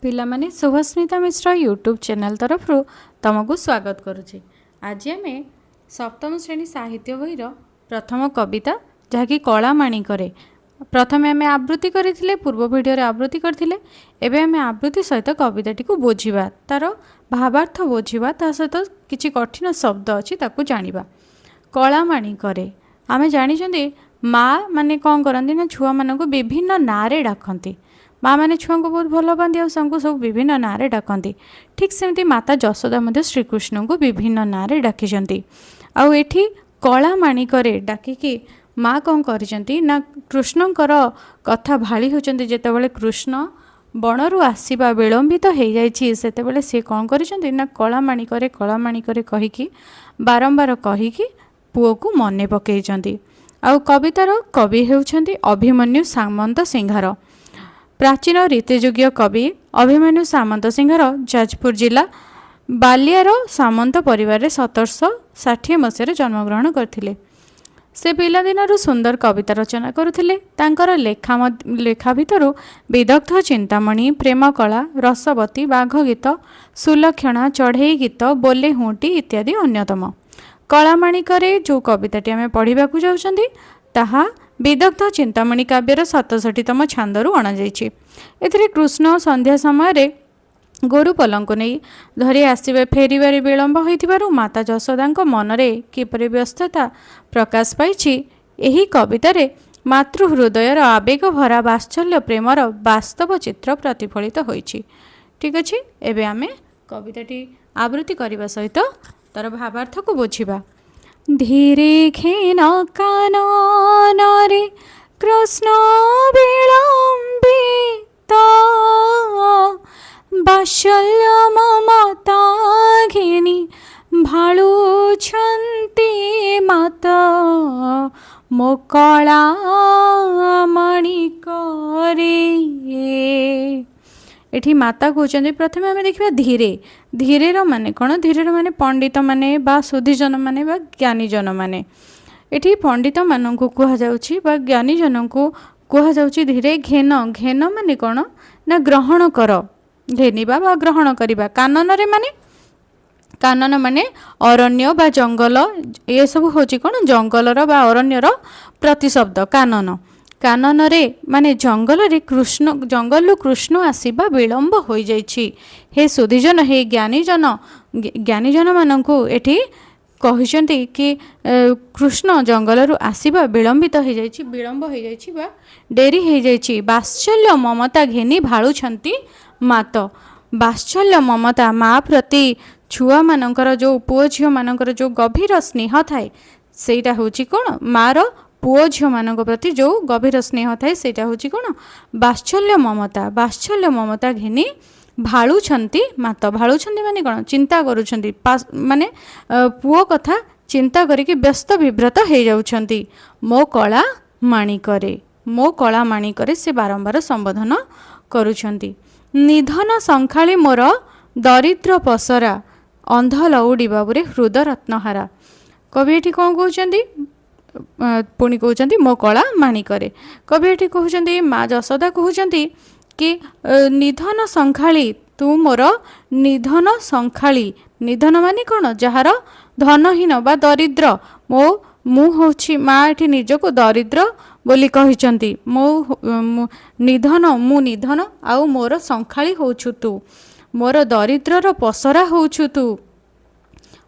पिलामाने शुभस्मिता मिश्र YouTube channel तरफ तुमको स्वागत करुचे। आज आम सप्तम श्रेणी साहित्य बही प्रथम कविता जहाँकि कलामाणी करे प्रथम आम आवृत्ति करथिले पूर्व वीडियो रे आवृत्ति करथिले। एबे आम आवृत्ति सहित कविताटी को बुझिबा तार भावार्थ बुझिबा ता सहित किछि कठिन शब्द अछि ताकू जानिबा। कलामाणी करे आमे जानिछन्ती माँ माने कौन करती ना छुआ मान को विभिन्न ना रे डाकती। माँ मैंने छुआ को बहुत भल पाती और सब विभिन्न ना रे डाकती। ठीक सेमती माता जशोदा मध्य श्रीकृष्ण को विभिन्न ना रे डाकिछन्ती। आउ एठी कलामाणी करे डाकिकी माँ कौन करिसेंती ना कृष्णकर कथा भाली होचन्ती। जेतेबेले कृष्ण बणरू आसीबा विलंबित हो जाइछि सेतेबेले से कौन करिसेंती ना कलामाणी करे कहिकी बारंबार कहिकी पुओ को मने पकेइचन्ती। आउ कवितार कवि हेउछन्ती अभिमन्यु सामंत सिंहार। प्राचीन रीतियोग्य कवि अभिमन्यु सामंत सिंहार जाजपुर जिला बालियार सामंत परिवार 1760 मसीह जन्मग्रहण करथिले। से पिलादिनरू सुंदर कविता रचना करुथिले। तांकर लेखा भितरु विदग्ध चिंतामणि, प्रेमकला, रसवती, बाघ गीत, सुलक्षणा, चढ़ई गीत, बोले हुंटी इत्यादि अन्यतम। कलामाणी करे जो कविताटी आम पढ़ा जाऊँगी ताहा विदग्ध चिंतामणि काव्यर 67तम छांदरू अणाଯାଇଛି। एथिरे कृष्ण संध्या समय गोरु पलंक नहीं धरी आसवे फेरबार विलंब होइथिबारु माता जशोदांक मनरे किपरि व्यस्तता प्रकाश पाइछि। एही कवितारे मातृहृदयर आवेग भरा वात्सल्य प्रेमर वास्तव चित्र प्रतिफलित होइछि। ठीक अछि, एबे आमे कविताटी आवृत्ति करबा सहित तार भावार्थ को बुझिबा। धीरे घेन कानन रे कृष्ण विलंबित वात्सल्य ममता घेनी भाळुछन्ति माता मो कलामाणी करे। एठी माता कहते प्रथम आम देखा धीरे धीरे माने कौन धीरे माने पंडित माने बा सुधीजन माने बा ज्ञानीजन माने। एठी पंडित मान को कहुच्छी बा ज्ञानीजन को कहुच्छी धीरे। घेन घेन माने कौन ना ग्रहण कर घेनिबा बा ग्रहण करिबा। कानन रे माने कानन माने अरण्य बा जंगल ये सब होची कौन जंगलर बा अरण्यर प्रतिशब्द कानन। कानन रे माने जंगल रे कृष्ण जंगल कृष्ण आसीबा विलंब हो जाइछि। हे सुधीजन हे ज्ञानीजन मानकु एठी कहिसंती कि कृष्ण जंगल आसीबा विलंबित हो जाइछि विलंब हो जाइछि बा डेरी हो जाइछि। वात्सल्य ममता घेनी भाळुछन्ति मात। वात्सल्य ममता माँ प्रति छुआ मानकर जो पुओ झियो मानकर जो गभीर स्नेह थाए सेटा होछि कोन मार पुओ झियो मान प्रति जो गभीर स्नेह थाए सेटा होछि कोन वात्सल्य ममता। वात्सल्य ममता घेनी भाळुछन्ति मात। भाळुछन्ति माने कोन चिंता करूछन्ति माने पुओ कथा चिंता करिके व्यस्त विव्रत हो जाउछन्ति। मो कला माणी करे मो कला माणी करे से बारंबार संबोधन करूछन्ति। निधन संखाली मोर दरिद्र पसरा अंध लौड़ी बाबुरे हृदय रत्नहारा। कवि एठी कौन कहउछन्ति पुणी कहउछन्ति मो कला माणी करे। कवि एठी कहउछन्ति माँ जशोदा कहउछन्ति कि निधन संखाली तू मोर निधन संखाली। निधन माने कौन जहार धनहीन बा दरिद्र मो मु होछि माँ एठी निजको दरिद्र बोली कहिचन्ति। मो निधन मु निधन आउ मोर संखाली होछु तू मोर दरिद्रर पसरा होछु तू।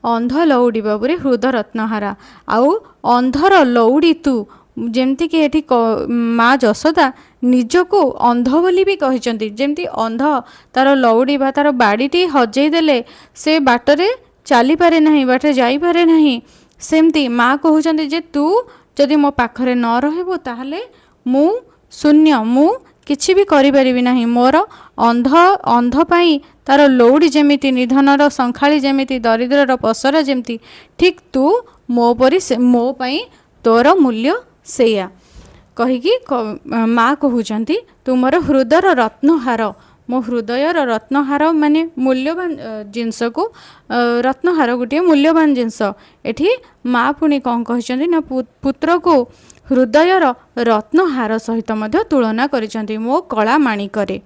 अंध लौड़ी बाबुरे हृदय रत्नहारा आउ अंधर लौड़ी तू। जेमती कि एठी माँ जशोदा निजको अंध बोली भी कहिचन्ति। जेमती अंध तार लौड़ी बा तार बाड़ीटी हजेई देले से बाटरे चली पारे नहीं बाटे जाई पारे नहीं सेमती माँ कहउछन्ति जे तू जदि मो पाखरे न रहबो ताहले मु शून्य मु किछि भी करि परिबि नाही। मोर अंध अंध पाई तार लौड़ी जेमिति निधनर संखाली जेमिति दरिद्रर पसरा जेमिति ठीक तू मो परि मो पाई तोर मूल्य सेया कहिकी माँ कहउछन्ति तुमर हृदयर रत्नहार मो हृदयर रत्नहार माने मूल्यवान जिनस को रत्नहार गोटे मूल्यवान जिनस। एठी माँ पुणी कौन कहछन्ति ना पुत्र को हृदयर रत्नहार सहित मध्य तुलना करिसंती मो कला माणी करे।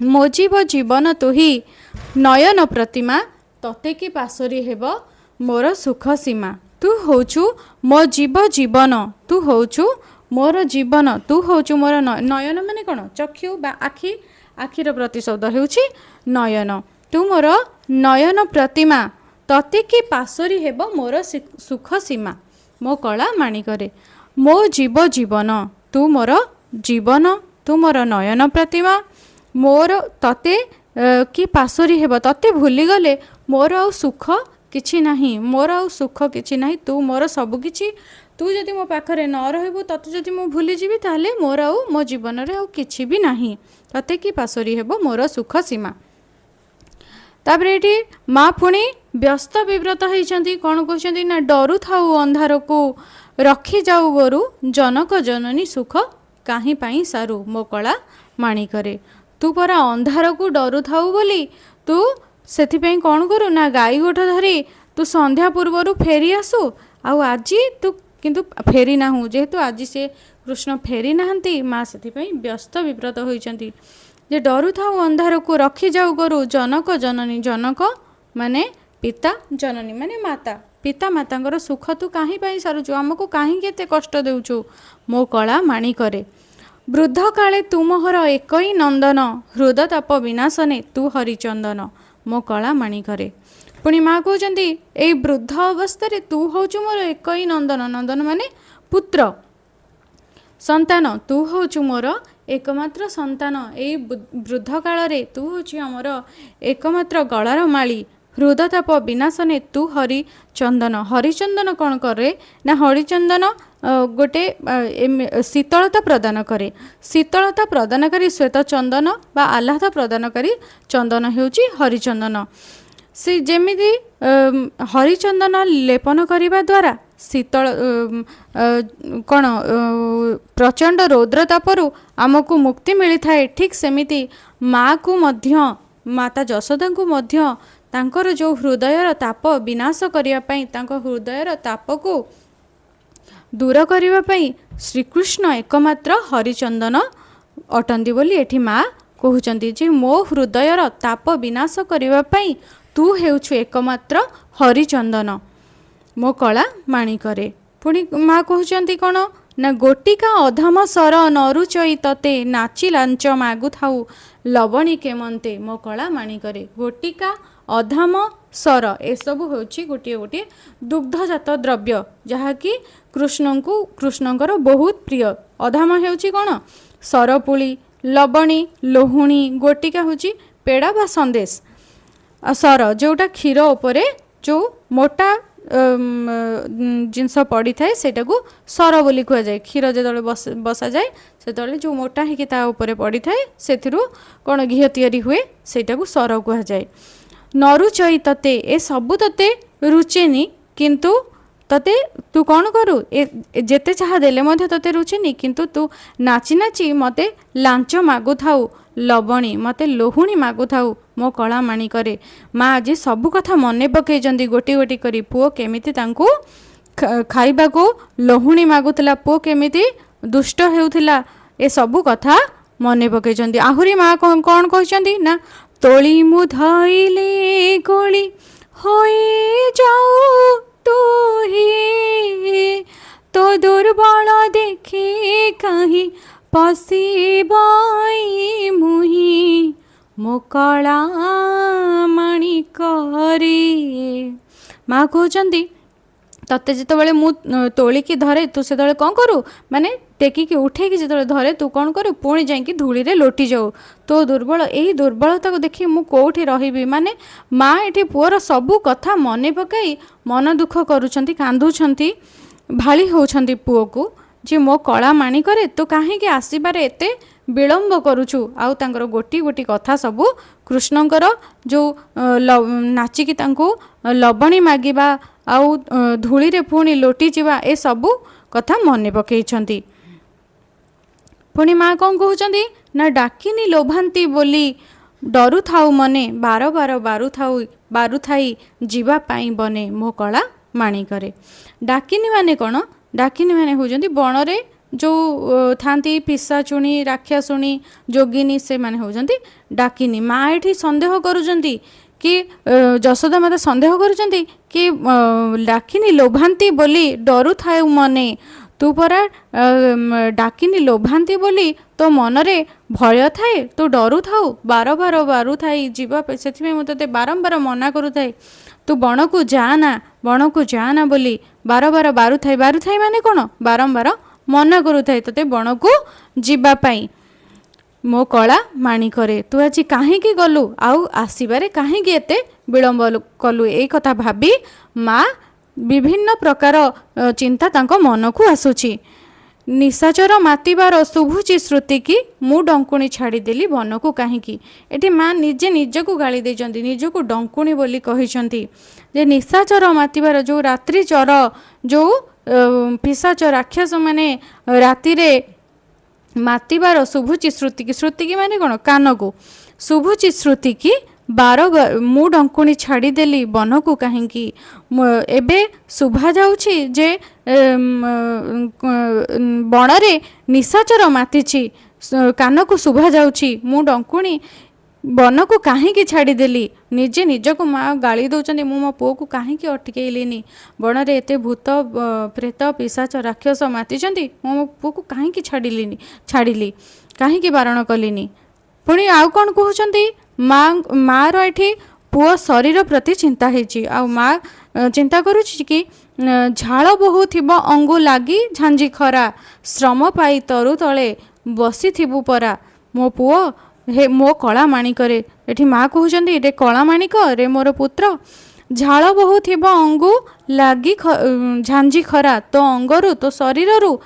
ମୋ ଜୀବ ଜୀବନ ତୁହି ନୟନ ପ୍ରତିମା ତତେ କି ପାଶୋରି ହେବ ମୋର ସୁଖ ସୀମା। ତୁ ହେଉଛୁ ମୋ ଜୀବ ଜୀବନ, ତୁ ହେଉଛୁ ମୋର ଜୀବନ, ତୁ ହେଉଛୁ ମୋର ନୟନ ମାନେ କ'ଣ ଚକ୍ଷୁ ବା ଆଖି, ଆଖିର ପ୍ରତିଶବ୍ଦ ହେଉଛି ନୟନ। ତୁ ମୋର ନୟନ ପ୍ରତିମା ତତେ କି ପାଶୋରି ହେବ ମୋର ସୁଖ ସୀମା। ମୋ କଳା ମାଣିକରେ ମୋ ଜୀବ ଜୀବନ, ତୁ ମୋର ଜୀବନ, ତୁ ମୋର ନୟନ ପ୍ରତିମା, ମୋର ତତେ କି ପାଶୋରି ହେବ, ତତେ ଭୁଲିଗଲେ ମୋର ଆଉ ସୁଖ କିଛି ନାହିଁ, ମୋର ଆଉ ସୁଖ କିଛି ନାହିଁ, ତୁ ମୋର ସବୁକିଛି। ତୁ ଯଦି ମୋ ପାଖରେ ନ ରହିବୁ, ତତେ ଯଦି ମୁଁ ଭୁଲିଯିବି, ତାହେଲେ ମୋର ଆଉ ମୋ ଜୀବନରେ ଆଉ କିଛି ବି ନାହିଁ। ତତେ କି ପାଶୋରି ହେବ ମୋର ସୁଖ ସୀମା। ତାପରେ ଏଠି ମା ପୁଣି ବ୍ୟସ୍ତ ବିବ୍ରତ ହେଇଛନ୍ତି। କ'ଣ କହୁଛନ୍ତି ନା ଡରୁଥାଉ ଅନ୍ଧାରକୁ ରଖିଯାଉ ଗୋରୁ ଜନକ ଜନନୀ ସୁଖ କାହିଁ ପାଇଁ ସାରୁ ମୋ କଳା ମାଣିକରେ। ତୁ ପରା ଅନ୍ଧାରକୁ ଡରୁଥାଉ ବୋଲି ତୁ ସେଥିପାଇଁ କ'ଣ କରୁ ନା ଗାଈ ଗୋଠ ଧରି ତୁ ସନ୍ଧ୍ୟା ପୂର୍ବରୁ ଫେରି ଆସୁ, ଆଉ ଆଜି ତୁ କିନ୍ତୁ ଫେରି ନାହୁଁ। ଯେହେତୁ ଆଜି ସେ କୃଷ୍ଣ ଫେରି ନାହାନ୍ତି, ମା ସେଥିପାଇଁ ବ୍ୟସ୍ତ ବିବ୍ରତ ହୋଇଛନ୍ତି। ଯେ ଡରୁଥାଉ ଅନ୍ଧାରକୁ ରଖିଯାଉ ଗୋରୁ ଜନକ ଜନନୀ, ଜନକ ମାନେ ପିତା, ଜନନୀ ମାନେ ମାତା, ପିତା ମାତାଙ୍କର ସୁଖ ତୁ କାହିଁ ପାଇଁ ସାରୁଛୁ, ଆମକୁ କାହିଁକି ଏତେ କଷ୍ଟ ଦେଉଛୁ ମୋ କଳା ମାଣିକରେ। ବୃଦ୍ଧ କାଳେ ତୁ ମୋହର ଏକଇ ନନ୍ଦନ ହୃଦ ତାପ ବିନାଶନେ ତୁ ହରିଚନ୍ଦନ ମୋ କଳା ମାଣିକରେ। ପୁଣି ମା କହୁଛନ୍ତି ଏଇ ବୃଦ୍ଧ ଅବସ୍ଥାରେ ତୁ ହେଉଛୁ ମୋର ଏକଇ ନନ୍ଦନ, ନନ୍ଦନ ମାନେ ପୁତ୍ର ସନ୍ତାନ, ତୁ ହେଉଛୁ ମୋର ଏକମାତ୍ର ସନ୍ତାନ। ଏଇ ବୃଦ୍ଧ କାଳରେ ତୁ ହେଉଛୁ ଆମର ଏକମାତ୍ର ଗଳାର ମାଳି, ହୃଦତାପ ବିନାଶନେ ତୁ ହରିଚନ୍ଦନ। ହରିଚନ୍ଦନ କ'ଣ କରେ ନା ହରିଚନ୍ଦନ ଗୋଟେ ଶୀତଳତା ପ୍ରଦାନ କରେ। ଶୀତଳତା ପ୍ରଦାନକାରୀ ଶ୍ୱେତ ଚନ୍ଦନ ବା ଆହ୍ଲାଦ ପ୍ରଦାନକାରୀ ଚନ୍ଦନ ହେଉଛି ହରିଚନ୍ଦନ। ସେ ଯେମିତି ହରିଚନ୍ଦନ ଲେପନ କରିବା ଦ୍ୱାରା ଶୀତଳ କ'ଣ ପ୍ରଚଣ୍ଡ ରୌଦ୍ରତାପରୁ ଆମକୁ ମୁକ୍ତି ମିଳିଥାଏ, ଠିକ୍ ସେମିତି ମାଆକୁ ମଧ୍ୟ, ମାତା ଯଶୋଦାଙ୍କୁ ମଧ୍ୟ ତାଙ୍କର ଯେଉଁ ହୃଦୟର ତାପ ବିନାଶ କରିବା ପାଇଁ, ତାଙ୍କ ହୃଦୟର ତାପକୁ ଦୂର କରିବା ପାଇଁ ଶ୍ରୀକୃଷ୍ଣ ଏକମାତ୍ର ହରିଚନ୍ଦନ ଅଟନ୍ତି ବୋଲି ଏଠି ମା କହୁଛନ୍ତି ଯେ ମୋ ହୃଦୟର ତାପ ବିନାଶ କରିବା ପାଇଁ ତୁ ହେଉଛୁ ଏକମାତ୍ର ହରିଚନ୍ଦନ ମୋ କଳା ମାଣିକରେ। ପୁଣି ମା କହୁଛନ୍ତି କ'ଣ ନା ଗୋଟିକା ଅଧମ ସର ନରୁଚଇ ତତେ ନାଚି ଲାଞ୍ଚ ମାଗୁଥାଉ ଲବଣୀ କେମନ୍ତେ ମୋ କଳା ମାଣିକରେ। ଗୋଟିକା ଅଧମ ସର ଏସବୁ ହେଉଛି ଗୋଟିଏ ଗୋଟିଏ ଦୁଗ୍ଧଜାତ ଦ୍ରବ୍ୟ, ଯାହାକି କୃଷ୍ଣଙ୍କର ବହୁତ ପ୍ରିୟ। ଅଧମ ହେଉଛି କ'ଣ ସରପୁଳି, ଲବଣୀ, ଲହୁଣୀ, ଗୋଟିକା ହେଉଛି ପେଡ଼ା ବା ସନ୍ଦେଶ, ସର ଯେଉଁଟା କ୍ଷୀର ଉପରେ ଯେଉଁ ମୋଟା ଜିନିଷ ପଡ଼ିଥାଏ ସେଇଟାକୁ ସର ବୋଲି କୁହାଯାଏ। କ୍ଷୀର ଯେତେବେଳେ ବସାଯାଏ ସେତେବେଳେ ଯେଉଁ ମୋଟା ହେଇକି ତା ଉପରେ ପଡ଼ିଥାଏ ସେଥିରୁ କ'ଣ ଘିଅ ତିଆରି ହୁଏ, ସେଇଟାକୁ ସର କୁହାଯାଏ। ନରୁଚଇ ତତେ ଏସବୁ ତତେ ରୁଚେନି, କିନ୍ତୁ ତତେ ତୁ କ'ଣ କରୁ ଯେତେ ଚାହା ଦେଲେ ମଧ୍ୟ ତତେ ରୁଚେନି, କିନ୍ତୁ ତୁ ନାଚି ନାଚି ମୋତେ ଲାଞ୍ଚ ମାଗୁଥାଉ ଲବଣୀ, ମୋତେ ଲହୁଣୀ ମାଗୁଥାଉ ମୋ କଳା ମାଣିକରେ। ମା ଆଜି ସବୁ କଥା ମନେ ପକାଇଛନ୍ତି ଗୋଟି ଗୋଟି କରି। ପୁଅ କେମିତି ତାଙ୍କୁ ଖାଇବାକୁ ଲହୁଣୀ ମାଗୁଥିଲା, ପୁଅ କେମିତି ଦୁଷ୍ଟ ହେଉଥିଲା, ଏସବୁ କଥା ମନେ ପକାଇଛନ୍ତି। ଆହୁରି ମା କ'ଣ କହିଛନ୍ତି ନା ତୋଳି ମୁଁ ଧଇଲେ ଗୋଳି ହୋଇଯାଉ ତୁହି ତୋ ଦୁର୍ବଳ ଦେଖି କାହିଁ ପଶିବାଇ ମୁହିଁ ମୋ କଳା ମାଣିକରେ। ମା କହୁଛନ୍ତି ତତେ ଯେତେବେଳେ ମୁଁ ତୋଳିକି ଧରେ ତୁ ସେତେବେଳେ କ'ଣ କରୁ, ମାନେ ଟେକିକି ଉଠେଇକି ଯେତେବେଳେ ଧରେ ତୁ କ'ଣ କରୁ, ପୁଣି ଯାଇକି ଧୂଳିରେ ଲୋଟି ଯାଉ। ତୋ ଦୁର୍ବଳ, ଏହି ଦୁର୍ବଳତାକୁ ଦେଖି ମୁଁ କେଉଁଠି ରହିବି। ମାନେ ମା ଏଠି ପୁଅର ସବୁ କଥା ମନେ ପକାଇ ମନ ଦୁଃଖ କରୁଛନ୍ତି, କାନ୍ଦୁଛନ୍ତି, ଭାଳି ହେଉଛନ୍ତି ପୁଅକୁ ଯେ ମୋ କଳା ମାଣିକରେ ତୁ କାହିଁକି ଆସିବାରେ ଏତେ ବିଳମ୍ବ କରୁଛୁ। ଆଉ ତାଙ୍କର ଗୋଟି ଗୋଟି କଥା ସବୁ କୃଷ୍ଣଙ୍କର ଯେଉଁ ନାଚିକି ତାଙ୍କୁ ଲବଣୀ ମାଗିବା ଆଉ ଧୂଳିରେ ପୁଣି ଲୋଟିଯିବା ଏସବୁ କଥା ମନେ ପକାଇଛନ୍ତି। ପୁଣି ମା କ'ଣ କହୁଛନ୍ତି ନା ଡାକିନି ଲୋଭାନ୍ତି ବୋଲି ଡରୁଥାଉ ମନେ ବାର ବାର ବାରୁଥାଇ ଯିବା ପାଇଁ ବନେ ମୋ କଳା ମାଣିକରେ। ଡାକିନି ମାନେ କ'ଣ, ଡାକିନି ମାନେ ହେଉଛନ୍ତି ବଣରେ जो थांती पिशाचुणी राक्षासुणी जोगिनी से माने होजंती डाकिनी। माँ एठी संदेह करुचंती कि यशोदा माता संदेह करुचंती कि डाकिनी लोभांती बोली डरू थाए मने तू परा डाकिनी लोभांती बोली तो मनरे भय थाए तू डरू थाउ बार बार बारू थाई जीवा से मुझे बारंबार मना करू थाए तू बण को जाना बोली बार बार बारू थाई माने कौन बारंबार मना करू थाए तोते बण को जीवापाई मो कला माणिकरे तू आज कहीं गलु आउ आसबारे कहीं एते विलंब कलु। ए कथा भाबी माँ विभिन्न प्रकार चिंता तांको मन को आसुची। निशाचर मातिबार शुभुची श्रुति की मु डंकुणी छाड़ीदेली वन को कहीं। एटी माँ निजे निजको गाली देचंती निजको डंकुणी बोली कहिसंती जे निशाचर मातिबार जो रात्रि चर जो पिशाच राक्षस माने राति रे मातिबार शुभुची श्रुति की माने कौन कान को शुभुची श्रुति की बार मु डंकुणी छाड़ीदेली वन को कहीं। एबे शुभा जाउछि जे बणरे निशाचर मातिछि कान को शुभा जाउछि मु डंकुणी वन को कहीं छाड़ीदेली निजे निजको माँ गाली दौरान मु मो पुओ को कहीं अटकैलिनी बणरे एते भूत प्रेत पिशाच राक्षस मातिचंती मो पुओ को कहीं छाड़िली कहीं बारण कलिनी। पुणी आउ कौन कहते माँ रे पुओ शरीर प्रति चिंता होती आ माँ चिंता करुच्ची कि झाल बहुथिब अंगु लागी झांझी खरा श्रम पाई तरु तले बसी थिबु परा मो पुओ हे मो कला माणिकरे। एठी माँ कहते रे कला माणिक रे मोर पुत्र झाल बहुथिब अंगु लागी झांझी खरा तो अंगरु तो शरीररु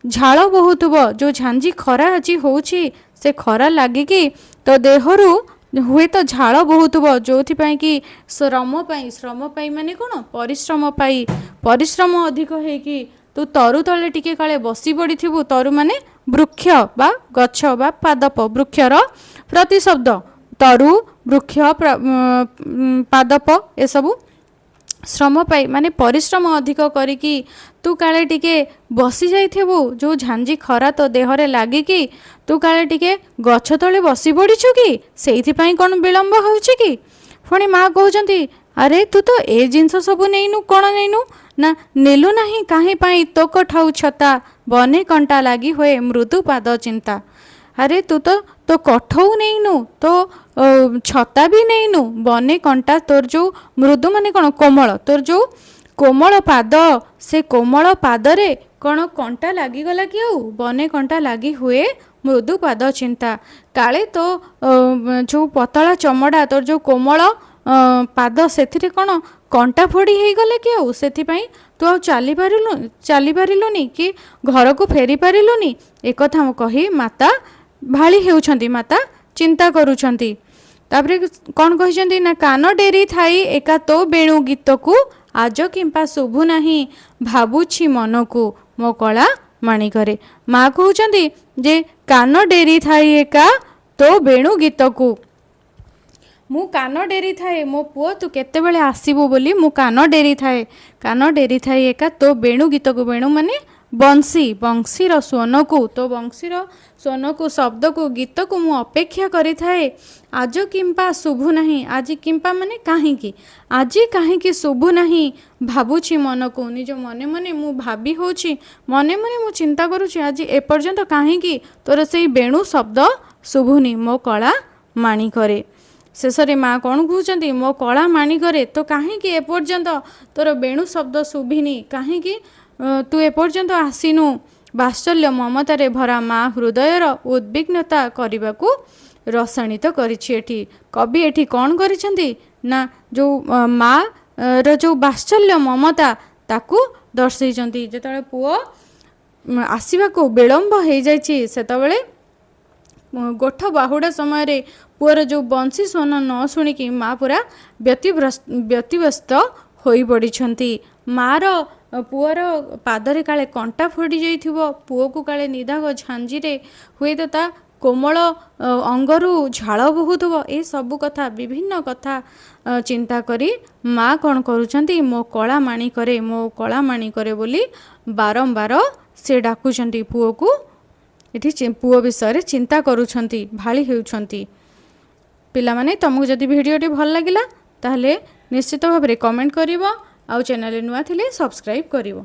झाल बहुथिब जो झांझी खरा आज होउछि से खरा लागिकी तो देहरु हुए तो झाल बहुथिब जो कि श्रम पाई माने कौन परिश्रम अधिक होगी तू तरु तले टिके काले बसी पड़ी थी तरु माने वृक्ष बा गछ बा पादप वृक्षर प्रतिशब्द तरु वृक्ष पादप ए सबु श्रम पाई माने परिश्रम अधिक करिकी तू काले टिके बसी जाइथिबु जो झांझी खरा तो देहरे लागिकी तू काले टिके गछ तले बसी पड़ीछु कि सेइथि पई कोन विलंब होउछि कि। पुणी माँ कहउचंती अरे तू तो ए जिनस सबु नेइनु कोन नेइनु ना नेलु नाही काहे पाई तो कठाउ छता बने कंटा लागी होए मृदु पाद चिंता। अरे तू तो कठौ नेइनु तो छता भी नेइनु बने कंटा तोर जो मृदु माने कौन कोमल तोर जो कोमल पाद से कोमल पादरे कौन कंटा लागिगला कि आउ बने कंटा लागी हुए मृदु पाद चिंता काले तो जो पतला चमड़ा तोर जो कोमल पाद से कौन कंटा फोड़ी हो गले कि आउ से तू आ चली पारिलुनी कि घर को फेरी पारिलुनी एक कथा कही माता भाली हेउछंती माता चिंता करुछंती। तापरे कौन कहते ना कान डेरी थाई एका तो बेणु गीत को आज किंपा शुभु नाही भाबुछि मन को मो कला माणिकरे। माँ कहते जे कान डेरी थाई एका तो बेणु गीत को मु कान डेरी थाए मो पुओ तू केतेबेले आसीबु बोली मु कान डेरी थाए एका तो बेणु गीत को बेणु माने बंशीर स्वन को तो बंशीर स्वन को शब्द को गीत को मु अपेक्षा करी थाए आज किंपा शुभु नाही आज किंपा माने काहींकी आज काहींकी शुभु नाही भाबुछि मन को निज मने मने मु भाबी होछि मने मने मु चिंता करुछि आज एपर्यंत काहींकी तोर सेई बेणु शब्द शुभुनी मो कला माणिकरे। शेषरे माँ कौन कहते मो कला माणिकरे तो कहीं एपर्यंत तोर बेणु शब्द शुभिनी कहीं तू एपर्यंत आसीनु वात्सल्य ममतारे भरा माँ हृदयर उद्विग्नता करने को रसायनित करी कवि एठी कौन करिसेंती ना जो माँ रो जो वात्सल्य ममता ताकू दर्शैचंती जेतबेले पुओ आसीबा को विलंब हो जाइछि सेतबेले गोठ बाहुड़ा समय पुअर जो बंशी स्वन न शुणिकी माँ पूरा व्यतिव्यस्त हो पड़ी माँ पुअर पादरे काले कंटा फोड़ी जाइथिबो पुओ को काले निदाग झांझी रे हुए तो ता कोमल अंगरू झाल बहुथुब ए सबु कथा विभिन्न कथा चिंता करी माँ कौन करुछंती मो कला माणी करे बोली बारंबार से डाकुछंती पुओ को एठी पुओ विषय चिंता करुछंती भाली हेउछंती। पिला माने तुमको जदि वीडियोटी भल लागिला ताहले निश्चित भाव में कमेंट करिवो आउ चैनल नुआ थिले सब्सक्राइब करिवो।